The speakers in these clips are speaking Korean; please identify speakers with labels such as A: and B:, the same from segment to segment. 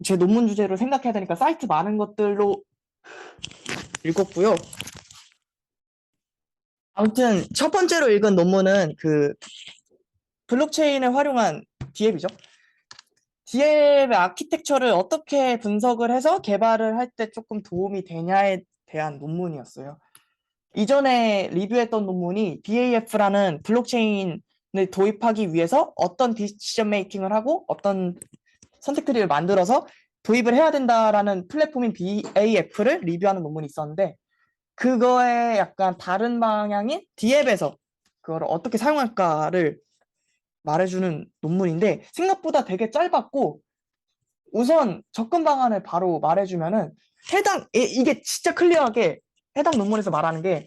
A: 제 논문 주제로 생각해야 되니까 사이트 많은 것들로 읽었고요. 아무튼 첫 번째로 읽은 논문은 그 블록체인을 활용한 디앱이죠. 디앱의 아키텍처를 어떻게 분석을 해서 개발을 할 때 조금 도움이 되냐에 대한 논문이었어요. 이전에 리뷰했던 논문이 BAF라는 블록체인을 도입하기 위해서 어떤 디시전 메이킹을 하고 어떤 선택트리를 만들어서 도입을 해야 된다라는 플랫폼인 BAF를 리뷰하는 논문이 있었는데, 그거에 약간 다른 방향인 디앱에서 그거를 어떻게 사용할까를 말해주는 논문인데, 생각보다 되게 짧았고, 우선 접근 방안을 바로 말해주면은 이게 진짜 클리어하게 해당 논문에서 말하는 게,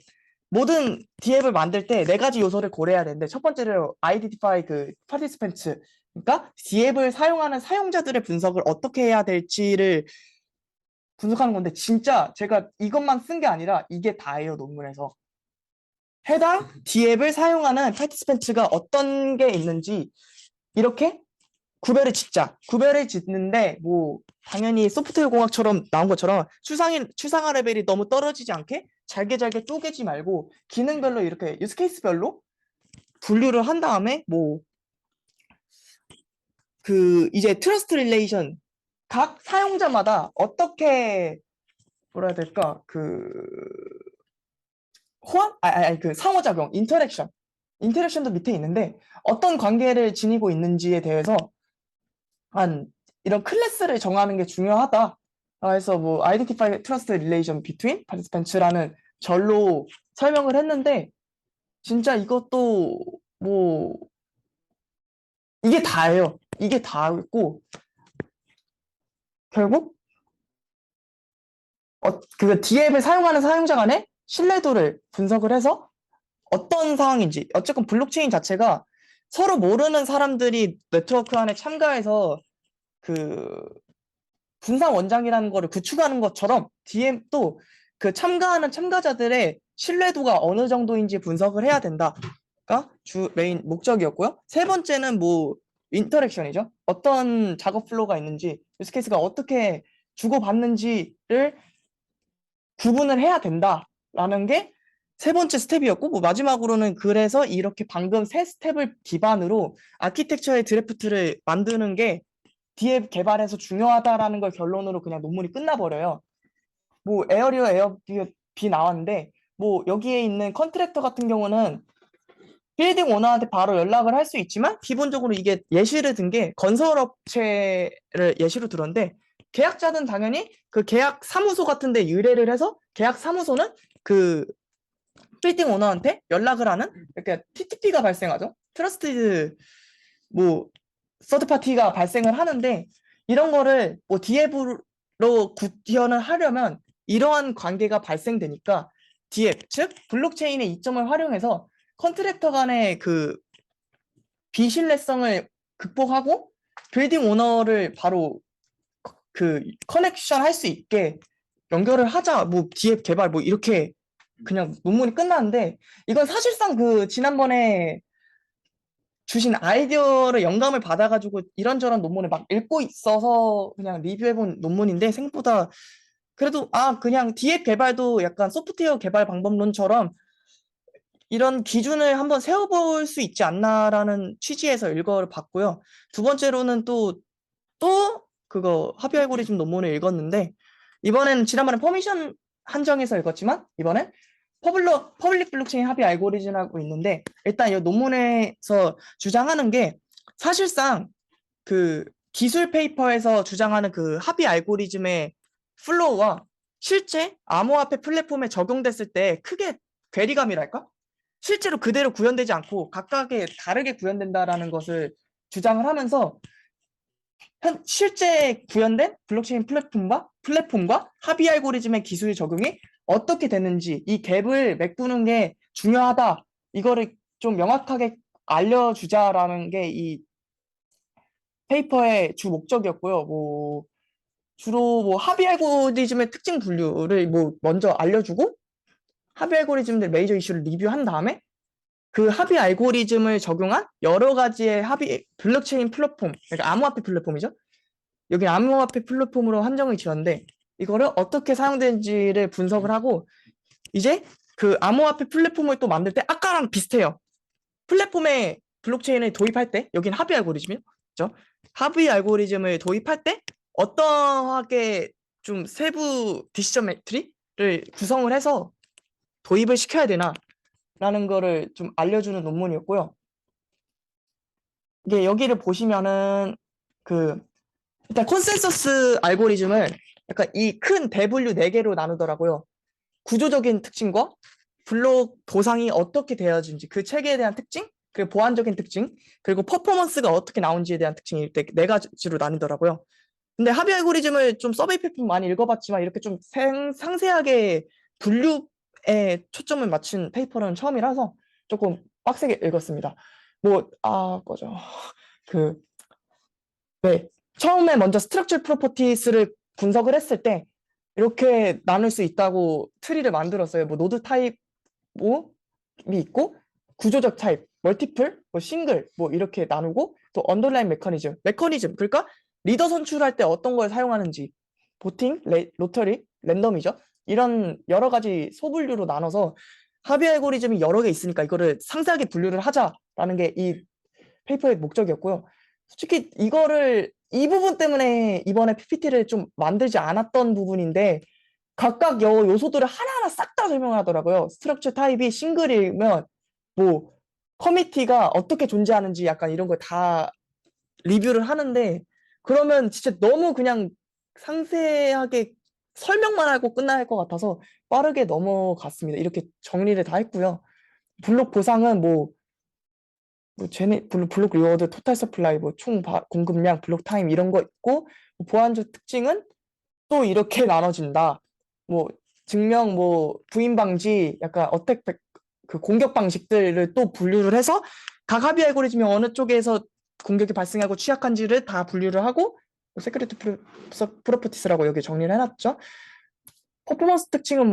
A: 모든 디앱을 만들 때 네 가지 요소를 고려해야 되는데, 첫 번째로 identify 그 participants, 그러니까 디앱을 사용하는 사용자들의 분석을 어떻게 해야 될지를 분석하는 건데, 진짜 제가 이것만 쓴 게 아니라 이게 다예요, 논문에서. 해당 디앱을 사용하는 파티스펜츠가 어떤 게 있는지 이렇게 구별을 짓는데, 뭐 당연히 소프트웨어 공학처럼 나온 것처럼 추상화 레벨이 너무 떨어지지 않게 잘게 쪼개지 말고 기능별로 이렇게 유스 케이스별로 분류를 한 다음에, 뭐 그 이제 트러스트 릴레이션, 각 사용자마다 어떻게 뭐라 해야 될까, 그 호환? 그 상호작용, 인터랙션도 밑에 있는데 어떤 관계를 지니고 있는지에 대해서 한 이런 클래스를 정하는 게 중요하다. 그래서 뭐 identify trust relation between participants라는 절로 설명을 했는데, 진짜 이것도 뭐 이게 다예요. 이게 다고, 결국 그 디앱을 사용하는 사용자 간의 신뢰도를 분석을 해서 어떤 상황인지, 어쨌건 블록체인 자체가 서로 모르는 사람들이 네트워크 안에 참가해서 그 분산 원장이라는 거를 구축하는 것처럼, DM도 그 참가하는 참가자들의 신뢰도가 어느 정도인지 분석을 해야 된다가 주 메인 목적이었고요. 세 번째는 뭐 인터랙션이죠. 어떤 작업 플로우가 있는지, 유스케이스가 어떻게 주고받는지를 구분을 해야 된다라는 게 세 번째 스텝이었고, 뭐 마지막으로는 그래서 이렇게 방금 세 스텝을 기반으로 아키텍처의 드래프트를 만드는 게 디앱 개발에서 중요하다라는 걸 결론으로 그냥 논문이 끝나버려요. 뭐 에어리어 에어비 나왔는데, 뭐 여기에 있는 컨트랙터 같은 경우는 빌딩 오너한테 바로 연락을 할 수 있지만, 기본적으로 이게 예시를 든 게 건설업체를 예시로 들었는데, 계약자는 당연히 그 계약 사무소 같은 데 의뢰를 해서 계약 사무소는 그 빌딩 오너한테 연락을 하는, 이렇게 TTP가 발생하죠. 트러스티드 뭐 서드 파티가 발생을 하는데, 이런 거를 뭐 디앱으로 구현을 하려면 이러한 관계가 발생되니까, 디앱 즉 블록체인의 이점을 활용해서 컨트랙터 간의 그 비신뢰성을 극복하고 빌딩 오너를 바로 그 커넥션 할 수 있게 연결을 하자, 뭐 디앱 개발, 뭐 이렇게 그냥 논문이 끝났는데, 이건 사실상 그 지난번에 주신 아이디어를 영감을 받아가지고 이런저런 논문을 막 읽고 있어서 그냥 리뷰해본 논문인데, 생각보다 그래도 그냥 디앱 개발도 약간 소프트웨어 개발 방법론처럼 이런 기준을 한번 세워볼 수 있지 않나라는 취지에서 읽어봤고요. 두 번째로는 또 그거 합의 알고리즘 논문을 읽었는데, 이번에는 지난번에 퍼미션 한정해서 읽었지만 이번엔 퍼블릭 블록체인 합의 알고리즘이라고 있는데, 일단 이 논문에서 주장하는 게, 사실상 그 기술 페이퍼에서 주장하는 그 합의 알고리즘의 플로우와 실제 암호화폐 플랫폼에 적용됐을 때 크게 괴리감이랄까? 실제로 그대로 구현되지 않고 각각의 다르게 구현된다라는 것을 주장을 하면서, 실제 구현된 블록체인 플랫폼과 합의 알고리즘의 기술 적용이 어떻게 되는지, 이 갭을 메꾸는 게 중요하다. 이거를 좀 명확하게 알려주자라는 게 이 페이퍼의 주 목적이었고요. 뭐 주로 뭐 합의 알고리즘의 특징 분류를 뭐 먼저 알려주고, 합의 알고리즘들 메이저 이슈를 리뷰한 다음에 그 합의 알고리즘을 적용한 여러 가지의 합의 블록체인 플랫폼, 그러니까 암호화폐 플랫폼이죠. 여기 암호화폐 플랫폼으로 한정을 지었는데 이거를 어떻게 사용되는지를 분석을 하고 이제 그 암호화폐 플랫폼을 또 만들 때 아까랑 비슷해요. 플랫폼에 블록체인을 도입할 때 여긴 하비 알고리즘이죠. 그죠? 하비 알고리즘을 도입할 때 어떠하게 좀 세부 디시전 매트리를 구성을 해서 도입을 시켜야 되나라는 거를 좀 알려주는 논문이었고요. 이게 여기를 보시면은 그 일단 콘센서스 알고리즘을 약간 이 큰 대분류 4개로 나누더라고요. 구조적인 특징과 블록 도상이 어떻게 되어진지 그 체계에 대한 특징, 그리고 보안적인 특징, 그리고 퍼포먼스가 어떻게 나온지에 대한 특징이 이렇게 4가지로 나뉘더라고요. 근데 하비 알고리즘을 좀 서베이 페이퍼 많이 읽어봤지만 이렇게 좀 상세하게 분류에 초점을 맞춘 페이퍼는 처음이라서 조금 빡세게 읽었습니다. 꺼져. 그, 네. 처음에 먼저 스트럭처 프로퍼티스를 분석을 했을 때 이렇게 나눌 수 있다고 트리를 만들었어요. 뭐 노드 타입 뭐이 있고 구조적 타입, 멀티플, 뭐 싱글 뭐 이렇게 나누고 또 언더라인 메커니즘 그러니까 리더 선출할 때 어떤 걸 사용하는지 보팅, 로터리, 랜덤이죠. 이런 여러 가지 소분류로 나눠서 하비 알고리즘이 여러 개 있으니까 이거를 상세하게 분류를 하자라는 게 이 페이퍼의 목적이었고요. 솔직히 이거를 이 부분 때문에 이번에 PPT를 좀 만들지 않았던 부분인데 각각 요소들을 하나하나 싹 다 설명하더라고요. 스트럭처 타입이 싱글이면 뭐 커미티가 어떻게 존재하는지 약간 이런 걸 다 리뷰를 하는데 그러면 진짜 너무 그냥 상세하게 설명만 하고 끝날 것 같아서 빠르게 넘어갔습니다. 이렇게 정리를 다 했고요. 블록 보상은 블록 리워드, 토탈 서플라이, 총 공급량, 블록 타임 이런 거 있고 보안적 특징은 또 이렇게 나눠진다. 뭐 증명 부인 방지 약간 그 공격 방식들을 또 분류를 해서 각 합의 알고리즘이 어느 쪽에서 공격이 발생하고 취약한지를 다 분류를 하고 세큐리티 프로퍼티스라고 여기 정리를 해놨죠. 퍼포먼스 특징은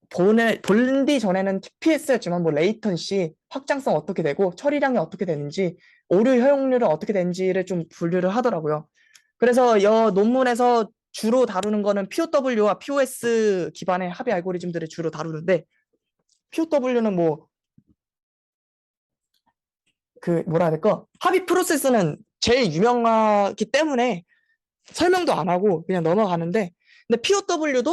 A: 본디 전에는 TPS였지만 레이턴시, 확장성 어떻게 되고 처리량이 어떻게 되는지 오류 허용률은 어떻게 되는지를 좀 분류를 하더라고요. 그래서 이 논문에서 주로 다루는 거는 POW와 POS 기반의 합의 알고리즘들을 주로 다루는데 POW는 뭐라 해야 될까? 합의 프로세스는 제일 유명하기 때문에 설명도 안 하고 그냥 넘어가는데 근데 POW를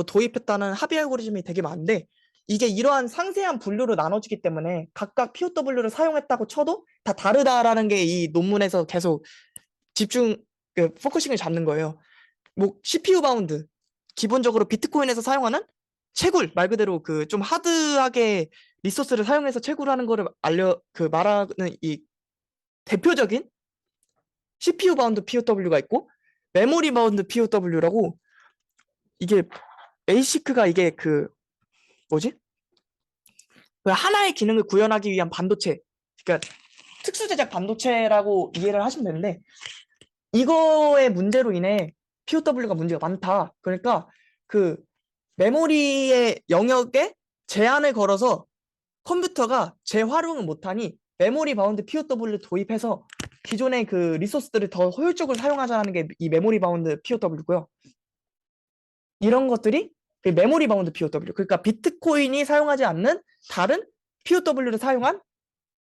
A: 도입했다는 합의 알고리즘이 되게 많은데 이게 이러한 상세한 분류로 나눠지기 때문에 각각 POW를 사용했다고 쳐도 다 다르다라는 게 이 논문에서 계속 포커싱을 잡는 거예요. CPU 바운드 기본적으로 비트코인에서 사용하는 채굴 말 그대로 그 좀 하드하게 리소스를 사용해서 채굴하는 거를 말하는 이 대표적인 CPU 바운드 POW가 있고 메모리 바운드 POW라고 이게 에이시크가 이게 뭐지? 하나의 기능을 구현하기 위한 반도체 그러니까 특수 제작 반도체라고 이해를 하시면 되는데 이거의 문제로 인해 POW가 문제가 많다. 그러니까 그 메모리의 영역에 제한을 걸어서 컴퓨터가 재활용을 못하니 메모리 바운드 POW를 도입해서 기존의 그 리소스들을 더 효율적으로 사용하자는 게 이 메모리 바운드 POW고요. 이런 것들이 메모리 바운드 POW 그러니까 비트코인이 사용하지 않는 다른 POW를 사용한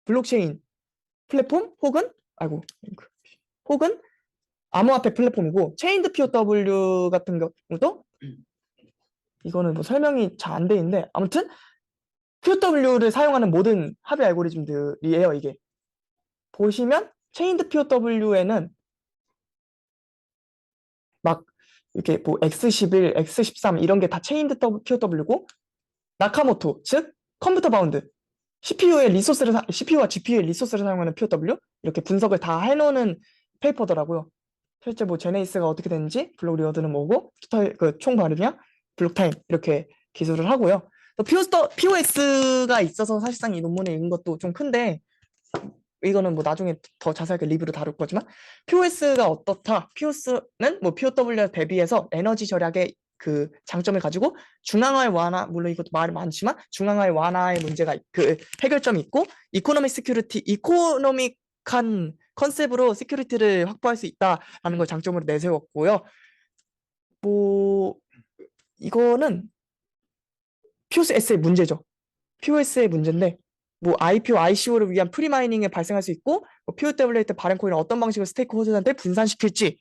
A: 블록체인 플랫폼 혹은 암호화폐 플랫폼이고 체인드 POW 같은 경우도 이거는 설명이 잘 안 돼 있는데 아무튼 POW를 사용하는 모든 합의 알고리즘들이에요. 이게 보시면 체인드 POW에는 이렇게 X11, X13 이런 게 다 체인드 POW고 나카모토 즉 컴퓨터 바운드 CPU와 GPU의 리소스를 사용하는 POW 이렇게 분석을 다 해놓는 페이퍼더라고요. 실제 제네시스가 어떻게 되는지 블록 리워드는 뭐고 총 발음량 블록 타임 이렇게 기술을 하고요. POS가 있어서 사실상 이 논문을 읽은 것도 좀 큰데 이거는 나중에 더 자세하게 리뷰로 다룰 거지만 POS가 어떻다. POS는 POW에 대비해서 에너지 절약의 그 장점을 가지고 중앙화의 완화 물론 이것도 말이 많지만 중앙화의 완화의 문제가 해결점이 있고 이코노믹한 컨셉으로 시큐리티를 확보할 수 있다라는 걸 장점으로 내세웠고요. 뭐 이거는 POS의 문제죠. POS의 문제인데 뭐 IPO, ICO를 위한 프리마이닝에 발생할 수 있고 뭐 POW 때 발행 코인을 어떤 방식으로 스테이크 홀더한테 분산시킬지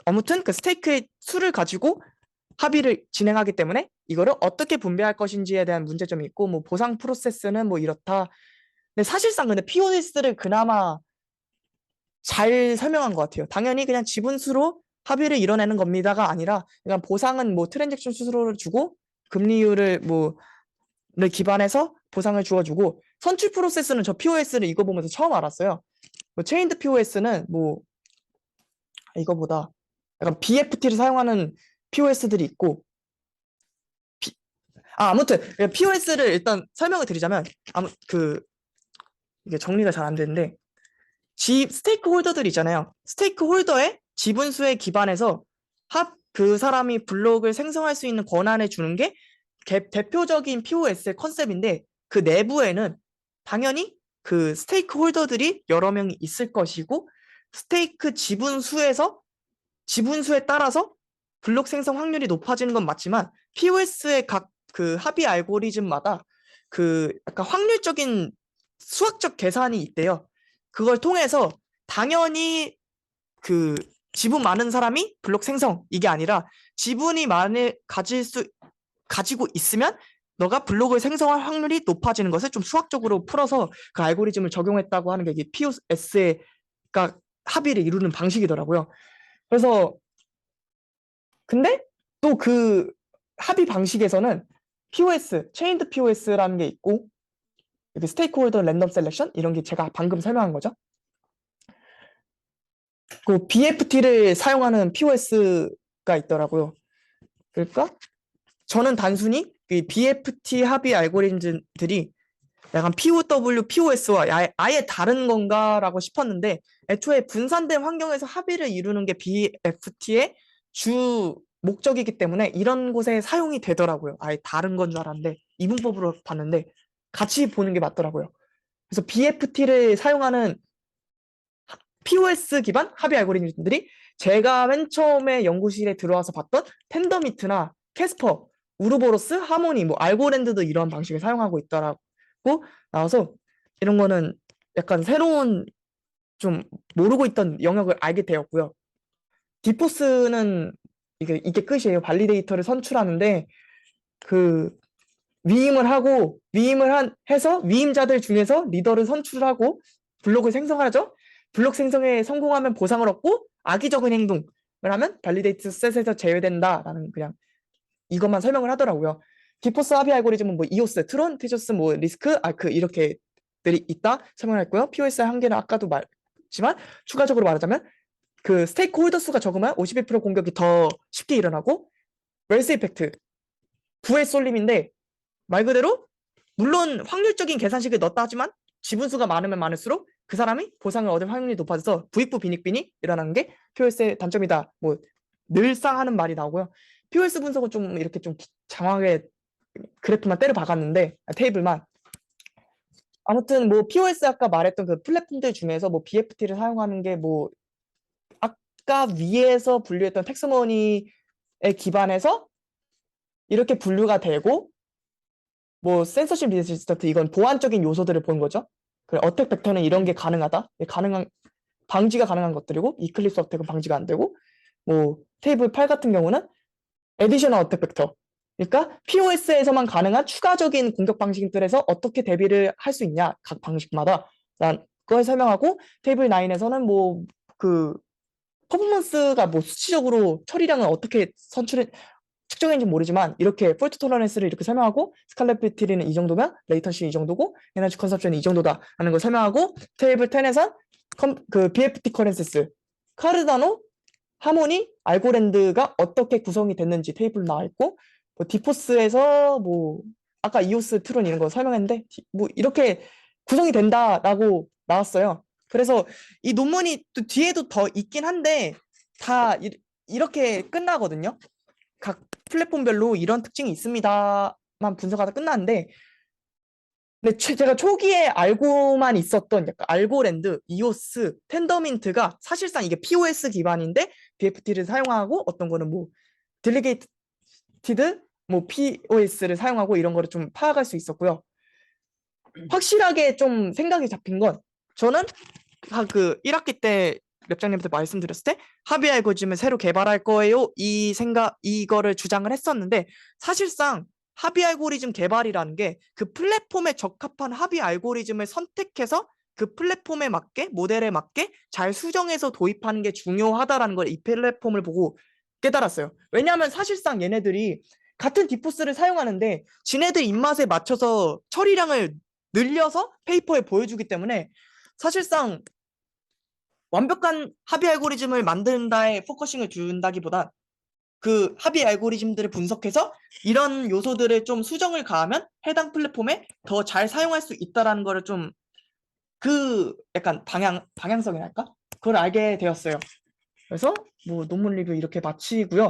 A: 아무튼 그 스테이크의 수를 가지고 합의를 진행하기 때문에 이거를 어떻게 분배할 것인지에 대한 문제점이 있고 뭐 보상 프로세스는 뭐 이렇다. 근데 사실상 근데 POS를 그나마 잘 설명한 것 같아요. 당연히 그냥 지분수로 합의를 이뤄내는 겁니다가 아니라 그냥 보상은 뭐 트랜잭션 수수료를 주고 금리율을 뭐를 기반해서 보상을 주어주고 선출 프로세스는 저 POS를 이거 보면서 처음 알았어요. 뭐 체인드 POS는 뭐 이거보다 약간 BFT를 사용하는 POS들이 있고 아무튼 POS를 일단 설명을 드리자면 이게 정리가 잘 안 되는데 스테이크 홀더들 있잖아요. 스테이크 홀더의 지분수에 기반해서 그 사람이 블록을 생성할 수 있는 권한을 주는 게 대표적인 POS의 컨셉인데 그 내부에는 당연히 그 스테이크 홀더들이 여러 명이 있을 것이고 스테이크 지분수에 따라서 블록 생성 확률이 높아지는 건 맞지만 POS의 각 그 합의 알고리즘마다 그 약간 확률적인 수학적 계산이 있대요. 그걸 통해서 당연히 그 지분 많은 사람이 블록 생성 이게 아니라 지분이 가지고 있으면 너가 블록을 생성할 확률이 높아지는 것을 좀 수학적으로 풀어서 그 알고리즘을 적용했다고 하는 게 이게 POS가 합의를 이루는 방식이더라고요. 그래서 근데 또 그 합의 방식에서는 POS, 체인드 POS라는 게 있고 이렇게 스테이크홀더 랜덤 셀렉션 이런 게 제가 방금 설명한 거죠. 그 BFT를 사용하는 POS가 있더라고요. 그러니까 저는 단순히 이 BFT 합의 알고리즘들이 약간 POW, POS와 아예 다른 건가라고 싶었는데 애초에 분산된 환경에서 합의를 이루는 게 BFT의 주 목적이기 때문에 이런 곳에 사용이 되더라고요. 아예 다른 건 줄 알았는데 이분법으로 봤는데 같이 보는 게 맞더라고요. 그래서 BFT를 사용하는 POS 기반 합의 알고리즘들이 제가 맨 처음에 연구실에 들어와서 봤던 텐더미트나 캐스퍼, 우르보로스, 하모니, 뭐 알고랜드도 이런 방식을 사용하고 있더라고 나와서 이런 거는 약간 새로운 좀 모르고 있던 영역을 알게 되었고요. 디포스는 이게 끝이에요. 발리데이터를 선출하는데 그 해서 위임자들 중에서 리더를 선출하고 블록을 생성하죠. 블록 생성에 성공하면 보상을 얻고 악의적인 행동을 하면 발리데이트 셋에서 제외된다라는 그냥 이것만 설명을 하더라고요. 디포스 합의 알고리즘은 뭐 이오스, 트론, 테저스, 뭐 리스크, 아크 이렇게들이 있다 설명했고요. POS의 한계는 아까도 말했지만 추가적으로 말하자면 그 스테이크 홀더 수가 적으면 52% 공격이 더 쉽게 일어나고 웰스 이펙트, 부의 쏠림인데 말 그대로 물론 확률적인 계산식을 넣었다 하지만 지분수가 많으면 많을수록 그 사람이 보상을 얻을 확률이 높아져서 부익부 빈익빈이 일어나는 게 POS의 단점이다. 뭐 늘상 하는 말이 나오고요. POS 분석은 좀 이렇게 좀 장황하게 그래프만 때려 박았는데 테이블만 아무튼 뭐 POS 아까 말했던 그 플랫폼들 중에서 뭐 BFT를 사용하는 게 뭐 아까 위에서 분류했던 텍스머니에 기반해서 이렇게 분류가 되고 뭐 센서십 리지스턴트 이건 보안적인 요소들을 보는 거죠. 그래 어택 벡터는 이런 게 가능하다. 가능한 방지가 가능한 것들이고 이클립스 어택은 방지가 안 되고 뭐 테이블 8 같은 경우는 에디셔널 어택 벡터. 그러니까 POS에서만 가능한 추가적인 공격 방식들에서 어떻게 대비를 할 수 있냐 각 방식마다 난 그걸 설명하고 테이블 9에서는 뭐 그 퍼포먼스가 뭐 수치적으로 처리량을 어떻게 측정했는지 모르지만 이렇게 폴트 토러런스를 이렇게 설명하고 스칼레피티리는 이 정도면 레이턴시 이 정도고 에너지 컨섭션이 이 정도다 하는 걸 설명하고 테이블 10에선 그 BFT 커런시스 카르다노 하모니 알고랜드가 어떻게 구성이 됐는지 테이블 나와 있고 뭐 디포스에서 뭐 아까 이오스 트론 이런 거 설명했는데 뭐 이렇게 구성이 된다라고 나왔어요. 그래서 이 논문이 또 뒤에도 더 있긴 한데 다 이렇게 끝나거든요. 각 플랫폼별로 이런 특징이 있습니다만 분석하다 끝났는데 근데 제가 초기에 알고만 있었던 약간 알고랜드, 이오스, 텐더민트가 사실상 이게 POS 기반인데 BFT를 사용하고 어떤 거는 뭐 딜리게이티드 뭐 POS를 사용하고 이런 거를 좀 파악할 수 있었고요. 확실하게 좀 생각이 잡힌 건 저는 그 1학기 때 랩장님한테 말씀드렸을 때 합의 알고리즘을 새로 개발할 거예요. 이거를 주장을 했었는데 사실상 합의 알고리즘 개발이라는 게 그 플랫폼에 적합한 합의 알고리즘을 선택해서 그 플랫폼에 맞게 모델에 맞게 잘 수정해서 도입하는 게 중요하다라는 걸 이 플랫폼을 보고 깨달았어요. 왜냐하면 사실상 얘네들이 같은 디포스를 사용하는데 지네들 입맛에 맞춰서 처리량을 늘려서 페이퍼에 보여주기 때문에 사실상 완벽한 합의 알고리즘을 만든다에 포커싱을 준다기보다 그 합의 알고리즘들을 분석해서 이런 요소들을 좀 수정을 가하면 해당 플랫폼에 더 잘 사용할 수 있다라는 거를 좀 그 약간 방향성이랄까? 그걸 알게 되었어요. 그래서 뭐 논문 리뷰 이렇게 마치고요.